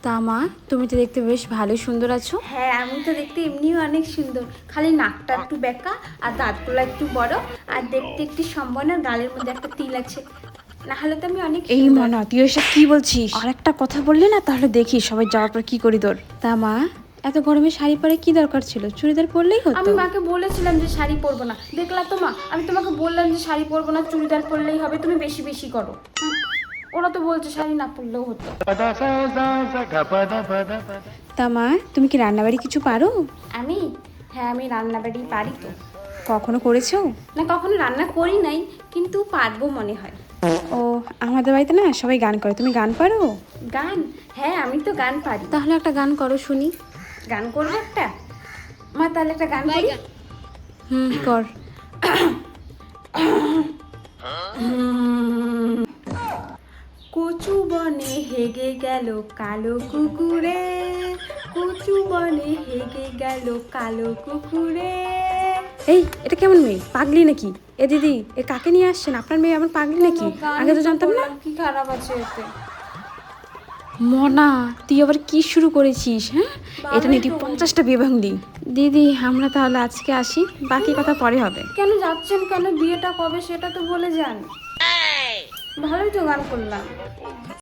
তা মা, তুমি তো দেখতে বেশ ভালোই সুন্দর আছো। হ্যাঁ, আমি তো দেখতে এমনিও অনেক সুন্দর, খালি নাকটা একটু বেঁকা আর দাঁতগুলো একটু বড় আর দেখতে একটু সম্বন আর গালের মধ্যে একটা তিল আছে, না হলে তো আমি অনেক এই সুন্দর। মনা, তুই এসব কি বলছিস? আর একটা কথা বললি না তাহলে দেখি সবাই যাওয়ার পর কি করি তোর। তা মা, এত গরমে শাড়ি পরে কি দরকার ছিল? চুড়িদার পরলেই হতো। আমি মাকে বলেছিলাম যে শাড়ি পরবো না, দেখলা তো মা, আমি তোমাকে বললাম যে শাড়ি পরবো না, চুড়িদার পরলেই হবে, তুমি বেশি বেশি করো। ওরা তো বলছে শাড়ি না পরলেও হতো। তা মা, তুমি কি রান্নাবাড়ি কিছু পারো? আমি, হ্যাঁ, আমি রান্নাবাড়ি পারি তো। কখনো করেছো? না, কখনো রান্না করি নাই, কিন্তু পারবো মনে হয়। ও, আমাদের বাড়িতে না সবাই গান করে, তুমি গান পারো? গান? হ্যাঁ, আমি তো গান পারি। তাহলে একটা গান করো শুনি। গান করবো একটা? মা তাহলে একটা গান করি। কর। কচু বনে হেগে গেল কালো কুকুরে, কচু বনে হেগে গেল কালো কুকুরে। এই, এটা কেমন মেয়ে? পাগলি নাকি? এ দিদি, এ কাকে নিয়ে আসছেন? আপনার মেয়ে আমার পাগলি নাকি? আগে তো জানতাম না। কি খারাপ আছে এতে? মনা, তুই আবার কি শুরু করেছিস? হ্যাঁ, এটা নিয়ে তুই 50টা বিয়ে ভাঙলি। দিদি, আমরা তাহলে আজকে আসি, বাকি কথা পরে হবে। কেন যাচ্ছেন কেন? বিয়েটা কবে সেটা তো বলে যান। ভালোই তো গান করলাম।